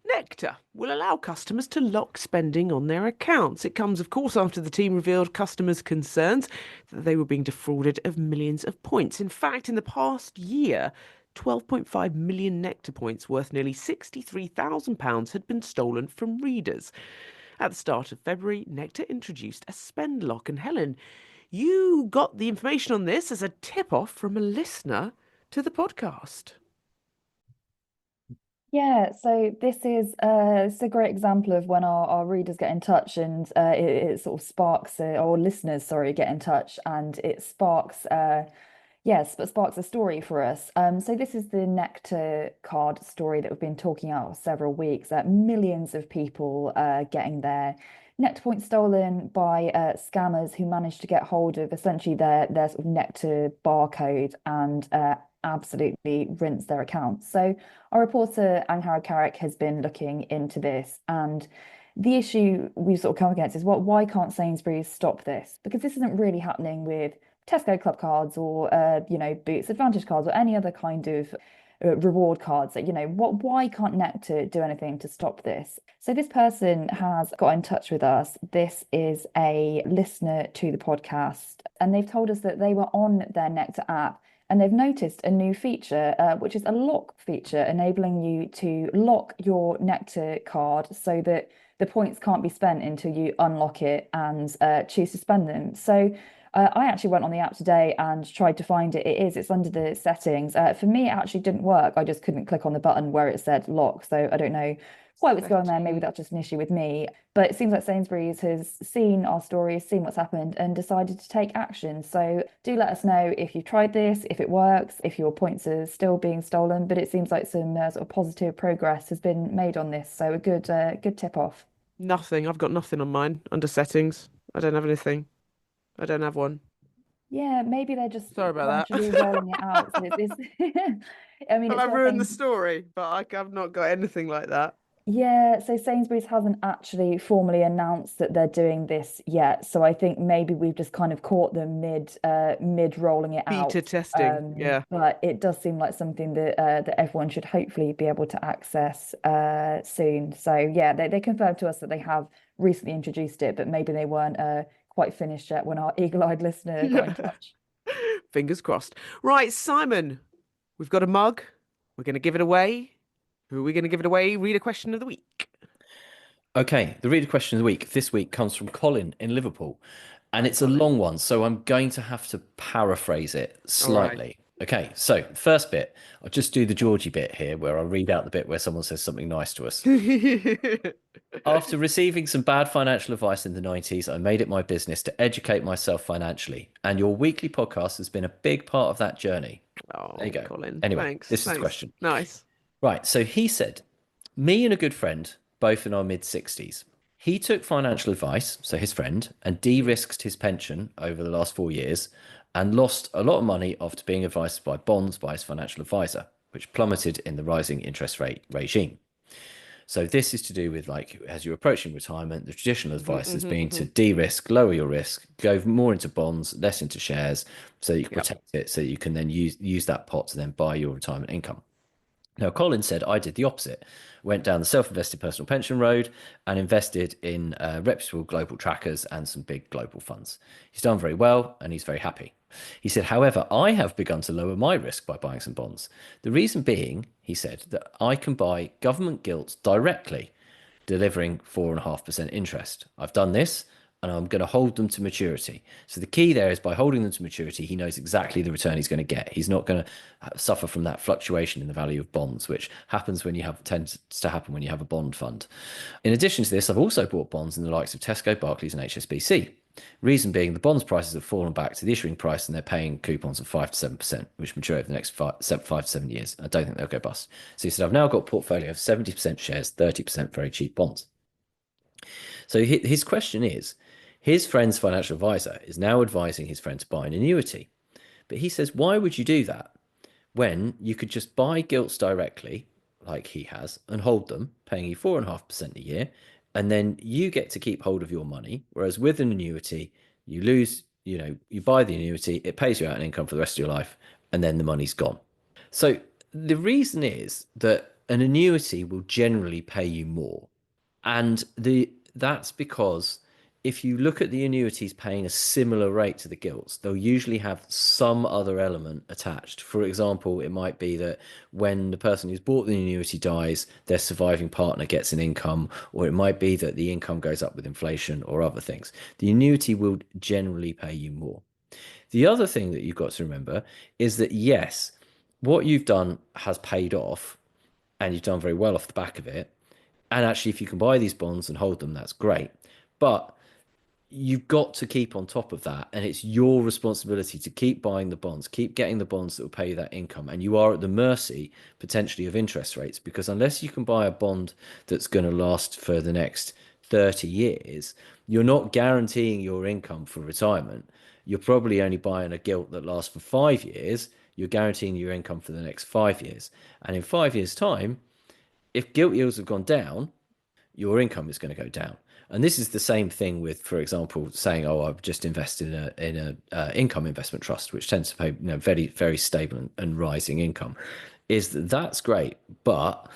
Nectar will allow customers to lock spending on their accounts. It comes, of course, after the team revealed customers' concerns that they were being defrauded of millions of points. In fact, in the past year, 12.5 million Nectar points worth nearly £63,000 had been stolen from readers. At the start of February, Nectar introduced a spend lock. And Helen, you got the information on this as a tip-off from a listener to the podcast. Yeah, so this is it's a great example of when our readers get in touch and it sort of sparks, or listeners, sorry, get in touch and it sparks, yes, but sparks a story for us. So this is the Nectar card story that we've been talking about for several weeks. Millions of people getting their Nectar points stolen by scammers who managed to get hold of essentially their sort of Nectar barcode and absolutely rinse their accounts. So our reporter Anghara Carrick has been looking into this, and the issue we've sort of come against is why can't Sainsbury's stop this? Because this isn't really happening with Tesco Club cards or Boots Advantage cards or any other kind of reward cards that, why can't Nectar do anything to stop this? So this person has got in touch with us. This is a listener to the podcast, and they've told us that they were on their Nectar app and they've noticed a new feature, which is a lock feature, enabling you to lock your Nectar card so that the points can't be spent until you unlock it and choose to spend them. So I actually went on the app today and tried to find it. It's under the settings. For me, it actually didn't work. I just couldn't click on the button where it said lock. So I don't know quite what's going there. Maybe that's just an issue with me. But it seems like Sainsbury's has seen our story, seen what's happened, and decided to take action. So do let us know if you've tried this, if it works, if your points are still being stolen. But it seems like some sort of positive progress has been made on this. So a good tip off. Nothing. I've got nothing on mine under settings. I don't have anything. I don't have one. Yeah, maybe they're just Sorry about that. gradually rolling it out. So I mean, Well, it's I worth ruined the saying, story, but I've not got anything like that. yeah, so Sainsbury's hasn't actually formally announced that they're doing this yet. So I think maybe we've just kind of caught them mid rolling it out. Beta testing. Yeah. But it does seem like something that everyone should hopefully be able to access soon. So yeah, they confirmed to us that they have recently introduced it, but maybe they weren't quite finished yet when our eagle-eyed listener got in touch. Fingers crossed. Right, Simon, we've got a mug. We're going to give it away. Who are we going to give it away? Read a question of the week. Okay, the reader question of the week this week comes from Colin in Liverpool, and Hi, it's a Colin. long one, so I'm going to have to paraphrase it All right. slightly. Okay, so first bit, I'll just do the Georgie bit here where I'll read out the bit where someone says something nice to us. After receiving some bad financial advice in the 90s, I made it my business to educate myself financially, and your weekly podcast has been a big part of that journey. There you Oh, go. Colin. Anyway, Thanks. this is the Thanks. question. Nice. Right, so he said, me and a good friend, both in our mid 60s. He took financial advice, so his friend, and de-risked his pension over the last 4 years and lost a lot of money after being advised by bonds by his financial advisor, which plummeted in the rising interest rate regime. So this is to do with, like, as you're approaching retirement, the traditional advice has been to de-risk, lower your risk, go more into bonds, less into shares, so you can Yep. protect it, so you can then use that pot to then buy your retirement income. Now, Colin said I did the opposite. Went down the self-invested personal pension road and invested in reputable global trackers and some big global funds. He's done very well and he's very happy. He said, however, I have begun to lower my risk by buying some bonds. The reason being, he said, that I can buy government gilts directly, delivering 4.5% interest. I've done this and I'm going to hold them to maturity. So the key there is by holding them to maturity, he knows exactly the return he's going to get. He's not going to suffer from that fluctuation in the value of bonds, which happens when you have tends to happen when you have a bond fund. In addition to this, I've also bought bonds in the likes of Tesco, Barclays, and HSBC. Reason being, the bonds prices have fallen back to the issuing price, and they're paying coupons of 5 to 7%, which mature over the next 5 to 7 years. I don't think they'll go bust. So he said, I've now got a portfolio of 70% shares, 30% very cheap bonds. So his question is, his friend's financial advisor is now advising his friend to buy an annuity. But he says, why would you do that when you could just buy gilts directly, like he has, and hold them, paying you 4.5% a year, and then you get to keep hold of your money. Whereas with an annuity, you lose, you buy the annuity, it pays you out an income for the rest of your life, and then the money's gone. So the reason is that an annuity will generally pay you more. And that's because if you look at the annuities paying a similar rate to the gilts, they'll usually have some other element attached. For example, it might be that when the person who's bought the annuity dies, their surviving partner gets an income, or it might be that the income goes up with inflation or other things. The annuity will generally pay you more. The other thing that you've got to remember is that, yes, what you've done has paid off and you've done very well off the back of it. And actually, if you can buy these bonds and hold them, that's great. But you've got to keep on top of that. And it's your responsibility to keep buying the bonds, keep getting the bonds that will pay you that income. And you are at the mercy, potentially, of interest rates, because unless you can buy a bond that's going to last for the next 30 years, you're not guaranteeing your income for retirement. You're probably only buying a gilt that lasts for 5 years. You're guaranteeing your income for the next 5 years. And in 5 years' time, if gilt yields have gone down, your income is going to go down. And this is the same thing with, for example, saying, "Oh, I've just invested in a income investment trust, which tends to pay very very stable and rising income." That's great, but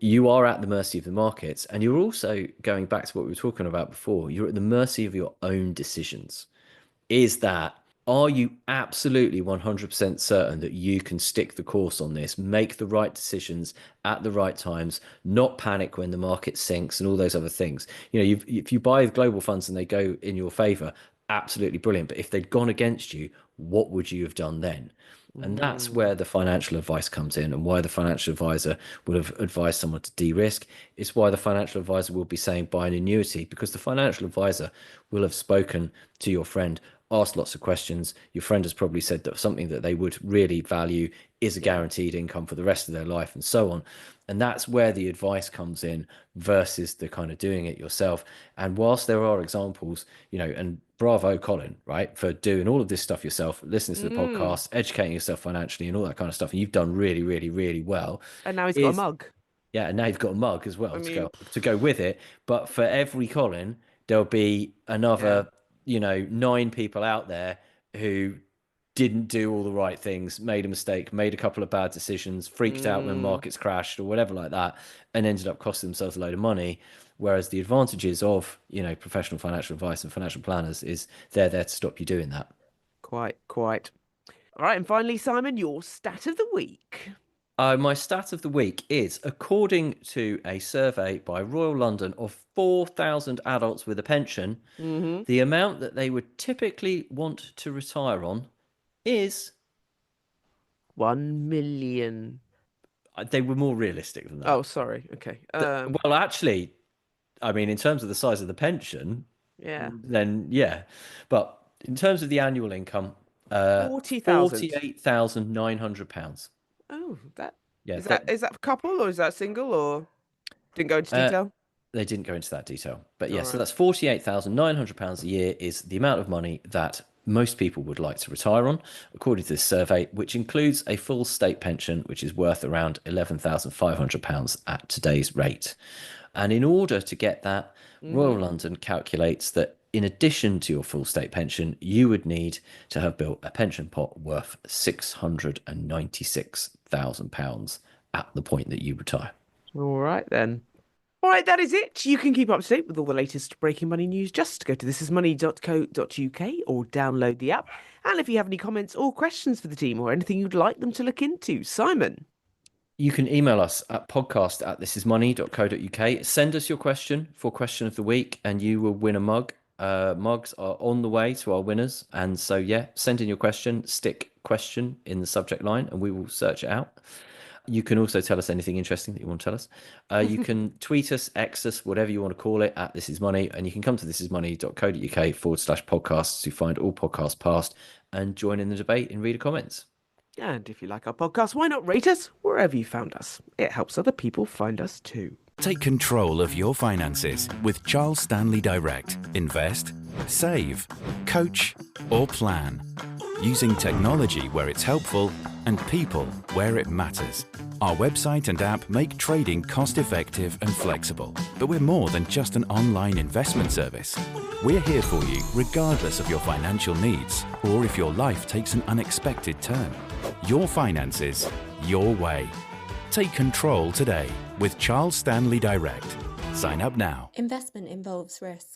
you are at the mercy of the markets, and you're also going back to what we were talking about before. You're at the mercy of your own decisions. Are you absolutely 100% certain that you can stick the course on this, make the right decisions at the right times, not panic when the market sinks and all those other things? If you buy global funds and they go in your favor, absolutely brilliant. But if they'd gone against you, what would you have done then? And that's where the financial advice comes in, and why the financial advisor would have advised someone to de-risk. It's why the financial advisor will be saying buy an annuity, because the financial advisor will have spoken to your friend, asked lots of questions. Your friend has probably said that something that they would really value is a guaranteed income for the rest of their life, and so on. And that's where the advice comes in versus the kind of doing it yourself. And whilst there are examples, and bravo, Colin, right, for doing all of this stuff yourself, listening to the podcast, educating yourself financially and all that kind of stuff. And you've done really, really, really well. And now he's got a mug. Yeah, and now you've got a mug as well I to mean, to go with it. But for every Colin, there'll be another, 9 people out there who didn't do all the right things, made a mistake, made a couple of bad decisions, freaked out when markets crashed or whatever like that, and ended up costing themselves a load of money. Whereas the advantages of, professional financial advice and financial planners is they're there to stop you doing that. quite. All right, and finally, Simon, your stat of the week. My stat of the week is, according to a survey by Royal London of 4,000 adults with a pension, the amount that they would typically want to retire on is... 1 million. They were more realistic than that. Oh, sorry. Okay. Well, actually, I mean, in terms of the size of the pension, Yeah. then yeah. But in terms of the annual income, 40,000. £48,900. Oh, Yeah, is that couple or is that single or didn't go into detail? They didn't go into that detail. But yeah, All so right. that's £48,900 a year is the amount of money that most people would like to retire on, according to this survey, which includes a full state pension, which is worth around £11,500 at today's rate. And in order to get that, Royal London calculates that in addition to your full state pension, you would need to have built a pension pot worth £696,000 at the point that you retire. All right, then. All right, that is it. You can keep up to date with all the latest breaking money news. Just go to thisismoney.co.uk or download the app. And if you have any comments or questions for the team or anything you'd like them to look into, Simon. You can email us at podcast@thisismoney.co.uk. Send us your question for question of the week and you will win a mug. Mugs are on the way to our winners. And so, yeah, send in your question, stick question in the subject line and we will search it out. You can also tell us anything interesting that you want to tell us. You can tweet us, X us, whatever you want to call it, at thisismoney. And you can come to thisismoney.co.uk/podcasts to find all podcasts past and join in the debate in reader comments. And if you like our podcast, why not rate us wherever you found us? It helps other people find us too. Take control of your finances with Charles Stanley Direct. Invest, save, coach, or plan. Using technology where it's helpful and people where it matters. Our website and app make trading cost-effective and flexible. But we're more than just an online investment service. We're here for you regardless of your financial needs or if your life takes an unexpected turn. Your finances, your way. Take control today with Charles Stanley Direct. Sign up now. Investment involves risk.